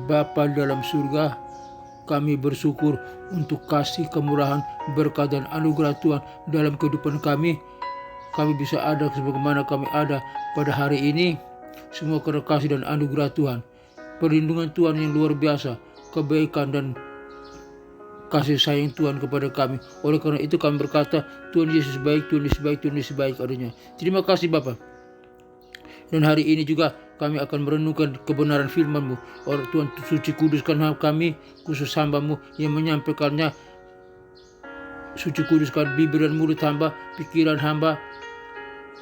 Bapa dalam surga, kami bersyukur untuk kasih, kemurahan, berkat dan anugerah Tuhan dalam kehidupan kami. Kami bisa ada sebagaimana kami ada pada hari ini, semua karena kasih dan anugerah Tuhan. Perlindungan Tuhan yang luar biasa, kebaikan dan kasih sayang Tuhan kepada kami. Oleh karena itu kami berkata, Tuhan Yesus baik, Tuhan Yesus baik, Tuhan Yesus baik adanya. Terima kasih Bapa. Dan hari ini juga kami akan merenungkan kebenaran firman-Mu. Orang Tuhan suci kuduskan kami, khusus hamba-Mu yang menyampaikannya. Suci kuduskan bibir dan mulut hamba, pikiran hamba,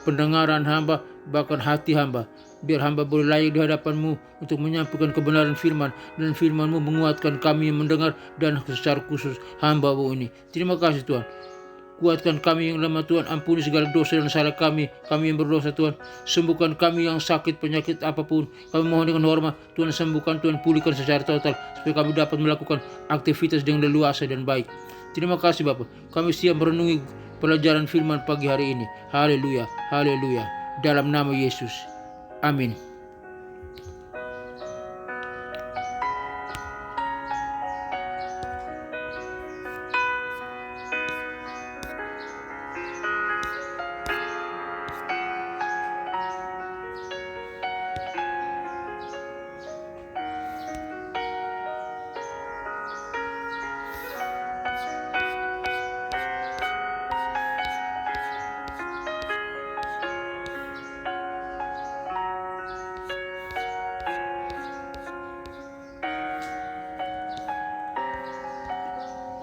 pendengaran hamba, bahkan hati hamba. Biar hamba boleh layak di hadapan-Mu untuk menyampaikan kebenaran firman. Dan firman-Mu menguatkan kami yang mendengar dan secara khusus hamba-Mu ini. Terima kasih Tuhan. Kuatkan kami yang lemah Tuhan, ampuni segala dosa dan salah kami yang berdosa Tuhan. Sembuhkan kami yang sakit penyakit apapun. Kami mohon dengan hormat Tuhan, sembuhkan Tuhan, pulihkan secara total supaya kami dapat melakukan aktivitas dengan leluasa dan baik. Terima kasih Bapak. Kami siap merenungi pelajaran firman pagi hari ini. Haleluya, haleluya. Dalam nama Yesus. Amin.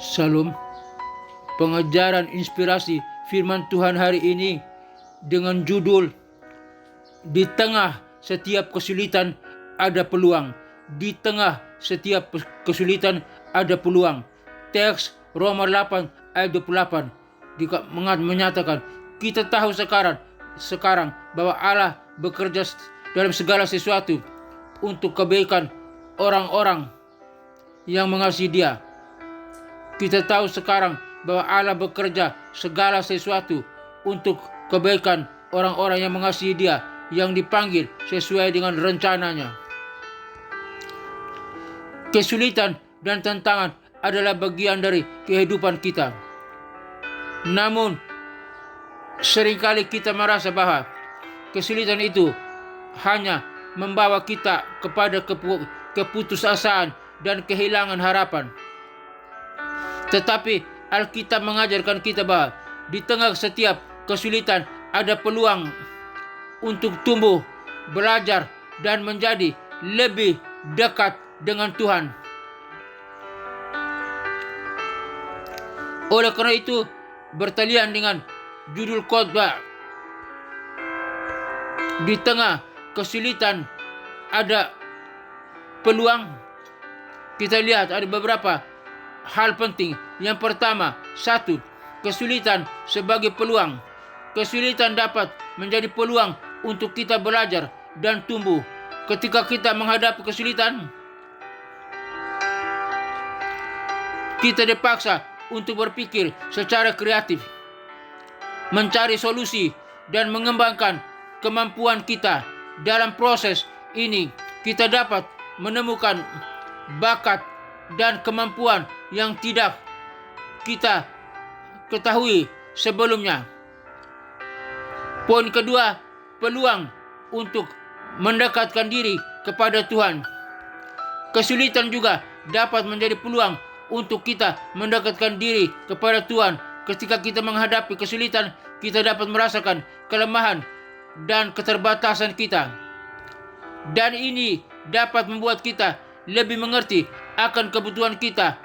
Salam. Pengajaran inspirasi firman Tuhan hari ini dengan judul Di tengah setiap kesulitan ada peluang. Di tengah setiap kesulitan ada peluang. Teks Roma 8 ayat 28 menyatakan, kita tahu sekarang bahwa Allah bekerja dalam segala sesuatu untuk kebaikan orang-orang yang mengasihi Dia. Kita tahu sekarang bahwa Allah bekerja segala sesuatu untuk kebaikan orang-orang yang mengasihi Dia, yang dipanggil sesuai dengan rencananya. Kesulitan dan tantangan adalah bagian dari kehidupan kita. Namun, seringkali kita merasa bahwa kesulitan itu hanya membawa kita kepada keputusasaan dan kehilangan harapan. Tetapi Alkitab mengajarkan kita bahwa di tengah setiap kesulitan ada peluang untuk tumbuh, belajar, dan menjadi lebih dekat dengan Tuhan. Oleh karena itu, bertalian dengan judul khotbah, di tengah kesulitan ada peluang, kita lihat ada beberapa hal penting. Yang pertama, satu, kesulitan sebagai peluang. Kesulitan dapat menjadi peluang untuk kita belajar dan tumbuh. Ketika kita menghadapi kesulitan, kita dipaksa untuk berpikir secara kreatif, mencari solusi, dan mengembangkan kemampuan kita. Dalam proses ini, kita dapat menemukan bakat dan kemampuan yang tidak kita ketahui sebelumnya. Poin kedua, peluang untuk mendekatkan diri kepada Tuhan. Kesulitan juga dapat menjadi peluang untuk kita mendekatkan diri kepada Tuhan. Ketika kita menghadapi kesulitan, kita dapat merasakan kelemahan dan keterbatasan kita. Dan ini dapat membuat kita lebih mengerti akan kebutuhan kita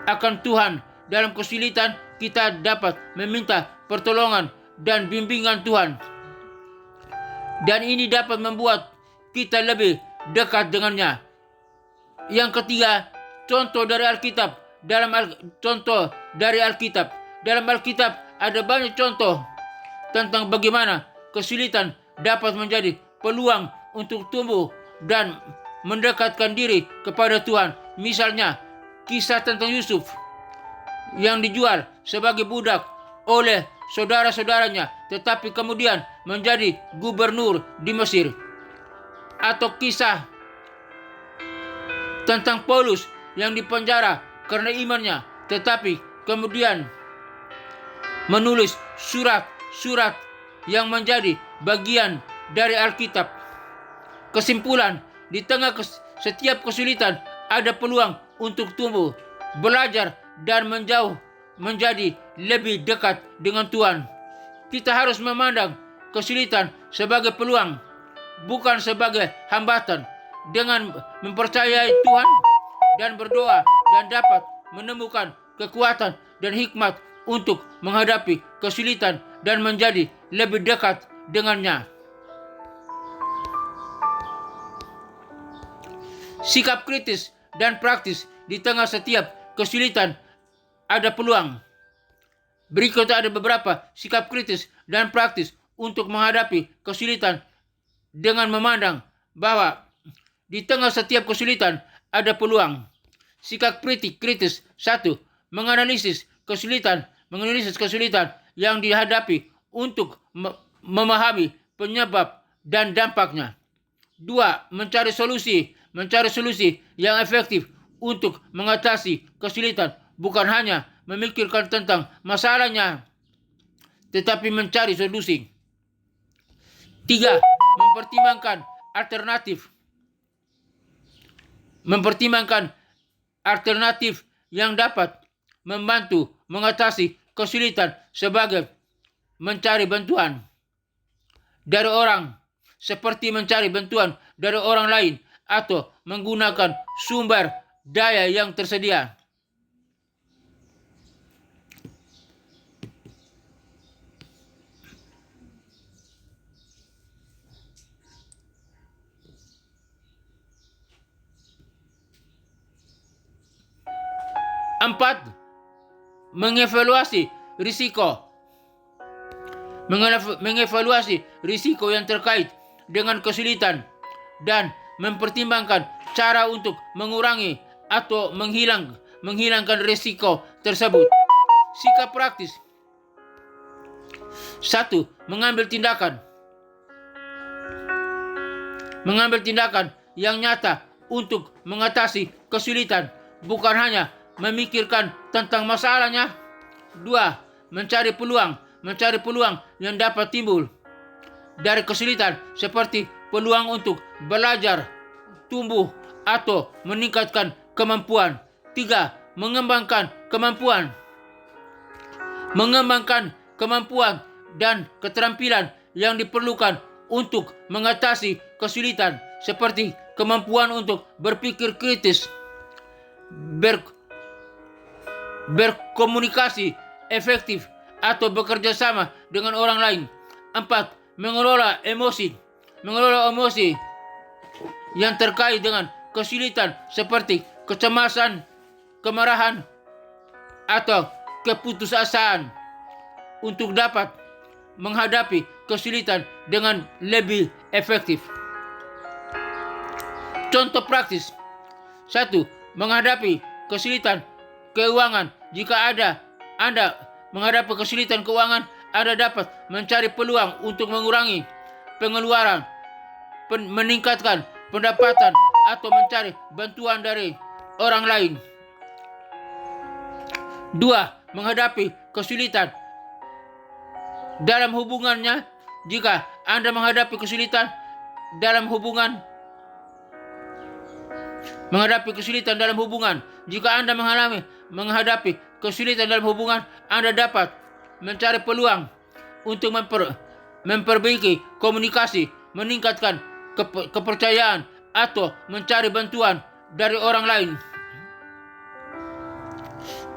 akan Tuhan. Dalam kesulitan, kita dapat meminta pertolongan dan bimbingan Tuhan. Dan ini dapat membuat kita lebih dekat dengannya. Yang ketiga, contoh dari Alkitab. Dalam Alkitab ada banyak contoh tentang bagaimana kesulitan dapat menjadi peluang untuk tumbuh dan mendekatkan diri kepada Tuhan. Misalnya, kisah tentang Yusuf yang dijual sebagai budak oleh saudara-saudaranya, tetapi kemudian menjadi gubernur di Mesir. Atau kisah tentang Paulus yang dipenjara karena imannya, tetapi kemudian menulis surat-surat yang menjadi bagian dari Alkitab. Kesimpulan, di tengah setiap kesulitan ada peluang untuk tumbuh, belajar, dan menjadi lebih dekat dengan Tuhan. Kita harus memandang kesulitan sebagai peluang, bukan sebagai hambatan. Dengan mempercayai Tuhan dan berdoa dan dapat menemukan kekuatan dan hikmat untuk menghadapi kesulitan dan menjadi lebih dekat dengannya. Sikap kritis dan praktis di tengah setiap kesulitan ada peluang. Berikut ada beberapa sikap kritis dan praktis untuk menghadapi kesulitan dengan memandang bahwa di tengah setiap kesulitan ada peluang. Sikap kritis. 1. Menganalisis kesulitan yang dihadapi untuk memahami penyebab dan dampaknya. 2. Mencari solusi yang efektif untuk mengatasi kesulitan, bukan hanya memikirkan tentang masalahnya, tetapi mencari solusi. 3. Mempertimbangkan alternatif yang dapat membantu mengatasi kesulitan, sebagai mencari bantuan dari orang, seperti mencari bantuan dari orang lain atau menggunakan sumber daya yang tersedia. Empat, mengevaluasi risiko yang terkait dengan kesulitan dan mempertimbangkan cara untuk mengurangi atau menghilangkan risiko tersebut. Sikap praktis. 1. Mengambil tindakan yang nyata untuk mengatasi kesulitan, bukan hanya memikirkan tentang masalahnya. 2. Mencari peluang yang dapat timbul dari kesulitan, seperti peluang untuk belajar, tumbuh, atau meningkatkan kemampuan. 3. Mengembangkan kemampuan dan keterampilan yang diperlukan untuk mengatasi kesulitan, seperti kemampuan untuk berpikir kritis, berkomunikasi efektif, atau bekerja sama dengan orang lain. 4. Mengelola emosi yang terkait dengan kesulitan, seperti kecemasan, kemarahan, atau keputusasaan, untuk dapat menghadapi kesulitan dengan lebih efektif. Contoh praktis. 1. Menghadapi kesulitan keuangan. Jika Anda menghadapi kesulitan keuangan, Anda dapat mencari peluang untuk mengurangi pengeluaran, meningkatkan pendapatan, atau mencari bantuan dari orang lain. 2. Menghadapi kesulitan dalam hubungannya. Jika Anda menghadapi kesulitan dalam hubungan, jika Anda menghadapi kesulitan dalam hubungan, Anda dapat mencari peluang untuk memperbaiki komunikasi, meningkatkan kepercayaan, atau mencari bantuan dari orang lain.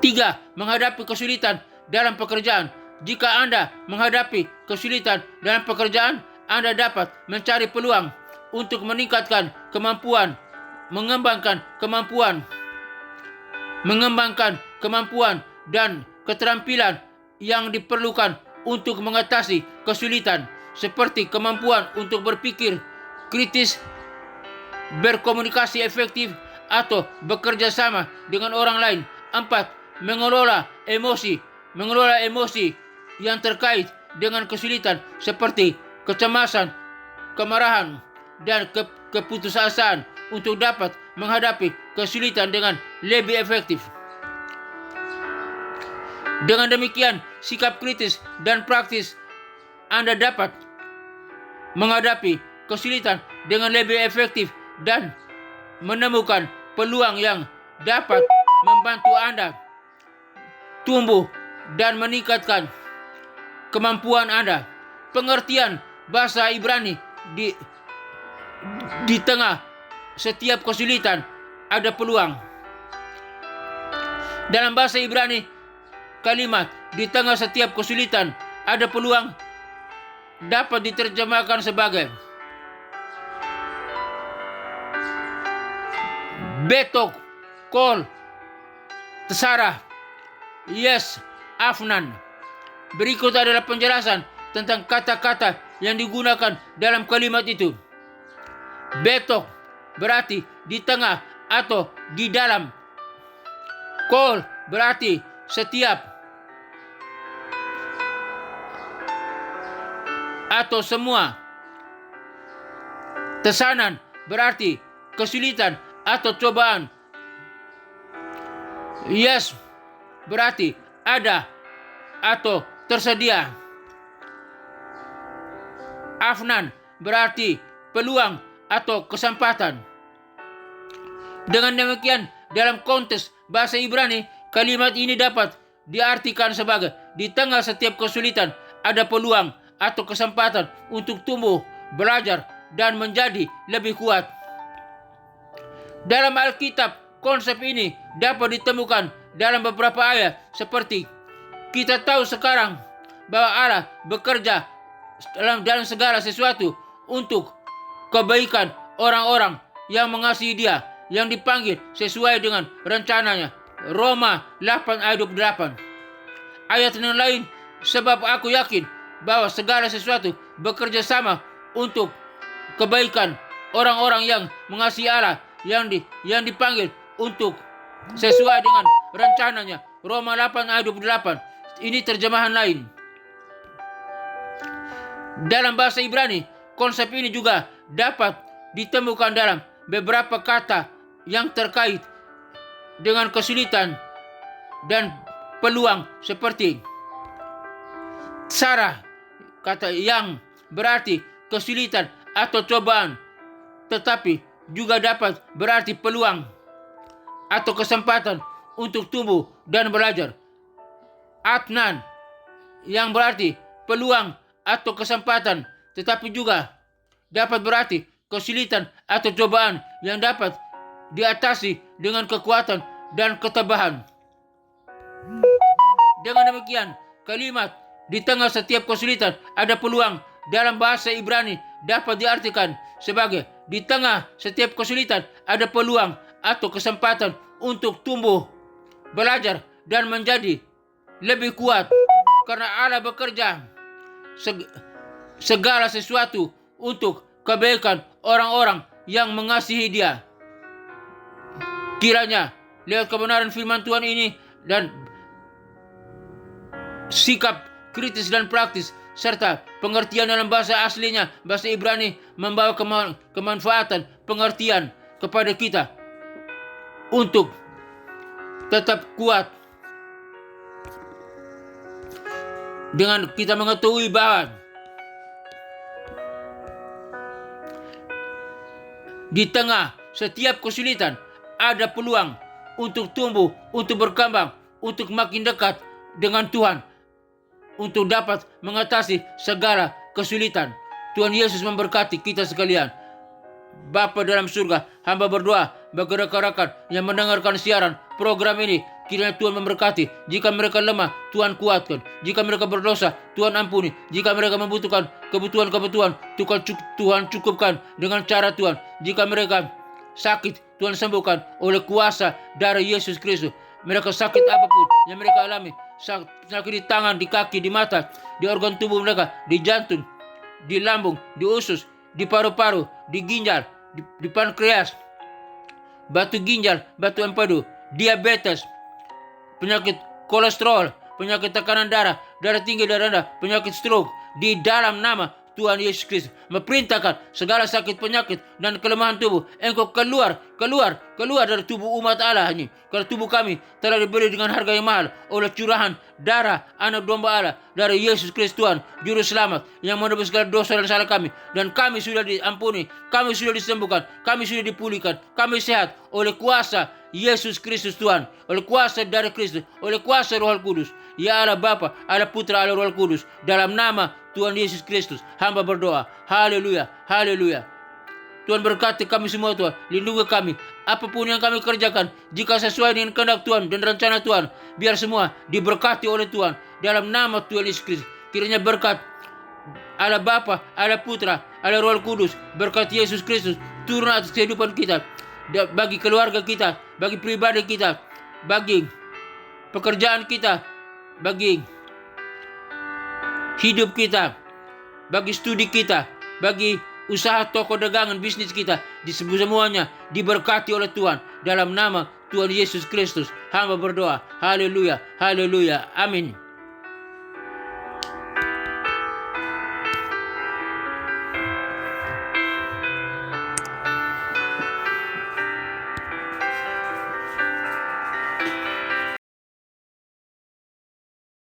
3. Menghadapi kesulitan dalam pekerjaan. Jika Anda menghadapi kesulitan dalam pekerjaan, Anda dapat mencari peluang untuk meningkatkan kemampuan, mengembangkan kemampuan dan keterampilan yang diperlukan untuk mengatasi kesulitan, seperti kemampuan untuk berpikir kritis, berkomunikasi efektif, atau bekerja sama dengan orang lain. 4. Mengelola emosi yang terkait dengan kesulitan, seperti kecemasan, kemarahan, dan keputusasaan, untuk dapat menghadapi kesulitan dengan lebih efektif. Dengan demikian, sikap kritis dan praktis Anda dapat menghadapi kesulitan dengan lebih efektif dan menemukan peluang yang dapat membantu Anda tumbuh dan meningkatkan kemampuan Anda. Pengertian bahasa Ibrani di tengah setiap kesulitan ada peluang. Dalam bahasa Ibrani, kalimat di tengah setiap kesulitan ada peluang dapat diterjemahkan sebagai betok, kol, tesara, yes, afnan. Berikut adalah penjelasan tentang kata-kata yang digunakan dalam kalimat itu. Betok berarti di tengah atau di dalam. Kol berarti setiap atau semua. Tesanan berarti kesulitan atau cobaan. Yes berarti ada atau tersedia. Afnan berarti peluang atau kesempatan. Dengan demikian, dalam konteks bahasa Ibrani, kalimat ini dapat diartikan sebagai di tengah setiap kesulitan ada peluang atau kesempatan untuk tumbuh, belajar, dan menjadi lebih kuat. Dalam Alkitab, konsep ini dapat ditemukan dalam beberapa ayat seperti kita tahu sekarang bahwa Allah bekerja dalam segala sesuatu untuk kebaikan orang-orang yang mengasihi Dia, yang dipanggil sesuai dengan rencananya. Roma 8 ayat 28. Ayat yang lain, sebab aku yakin bahwa segala sesuatu bekerja sama untuk kebaikan orang-orang yang mengasihi Allah, yang dipanggil untuk sesuai dengan rencananya. Roma 8 ayat 28. Ini terjemahan lain. Dalam bahasa Ibrani, konsep ini juga dapat ditemukan dalam beberapa kata yang terkait dengan kesulitan dan peluang seperti Sarah, kata yang berarti kesulitan atau cobaan, tetapi juga dapat berarti peluang atau kesempatan untuk tumbuh dan belajar. Atnan yang berarti peluang atau kesempatan, tetapi juga dapat berarti kesulitan atau cobaan yang dapat diatasi dengan kekuatan dan ketabahan. Dengan demikian, kalimat di tengah setiap kesulitan ada peluang dalam bahasa Ibrani dapat diartikan sebagai di tengah setiap kesulitan ada peluang atau kesempatan untuk tumbuh, belajar, dan menjadi lebih kuat, karena Allah bekerja segala sesuatu untuk kebaikan orang-orang yang mengasihi Dia. Kiranya lewat kebenaran firman Tuhan ini dan sikap kritis dan praktis serta pengertian dalam bahasa aslinya, bahasa Ibrani, membawa kemanfaatan, pengertian kepada kita untuk tetap kuat dengan kita mengetahui bahwa di tengah setiap kesulitan ada peluang untuk tumbuh, untuk berkembang, untuk makin dekat dengan Tuhan, untuk dapat mengatasi segala kesulitan. Tuhan Yesus memberkati kita sekalian. Bapa dalam surga, hamba berdoa bagi rekan-rekan yang mendengarkan siaran program ini. Kiranya Tuhan memberkati. Jika mereka lemah, Tuhan kuatkan. Jika mereka berdosa, Tuhan ampuni. Jika mereka membutuhkan kebutuhan-kebutuhan, Tuhan cukupkan dengan cara Tuhan. Jika mereka sakit, Tuhan sembuhkan oleh kuasa darah Yesus Kristus. Mereka sakit apapun yang mereka alami, sakit di tangan, di kaki, di mata, di organ tubuh mereka, di jantung, di lambung, di usus, di paru-paru, di ginjal, di pankreas, batu ginjal, batu empedu, diabetes, penyakit kolesterol, penyakit tekanan darah, darah tinggi, darah rendah, penyakit stroke, di dalam nama Tuhan Yesus Kristus memerintahkan segala sakit penyakit dan kelemahan tubuh. Engkau keluar dari tubuh umat Allah ini. Karena tubuh kami telah dibeli dengan harga yang mahal oleh curahan darah anak domba Allah dari Yesus Kristus Tuhan Juru Selamat yang menebus segala dosa dan salah kami. Dan kami sudah diampuni, kami sudah disembuhkan, kami sudah dipulihkan, kami sehat oleh kuasa Yesus Kristus Tuhan, oleh kuasa dari Kristus, oleh kuasa Roh Kudus. Ya Allah Bapa, Allah Putra, Allah Roh Kudus, dalam nama Tuhan Yesus Kristus, hamba berdoa. Haleluya, haleluya. Tuhan berkati kami semua Tuhan, lindungi kami. Apapun yang kami kerjakan, jika sesuai dengan kehendak Tuhan dan rencana Tuhan, biar semua diberkati oleh Tuhan. Dalam nama Tuhan Yesus Kristus, kiranya berkat Allah Bapa, Allah Putra, Allah Roh Kudus, berkat Yesus Kristus turun atas kehidupan kita, bagi keluarga kita, bagi pribadi kita, bagi pekerjaan kita, bagi hidup kita, bagi studi kita, bagi usaha toko dagangan bisnis kita, di semuanya diberkati oleh Tuhan. Dalam nama Tuhan Yesus Kristus, hamba berdoa. Haleluya, haleluya, amin.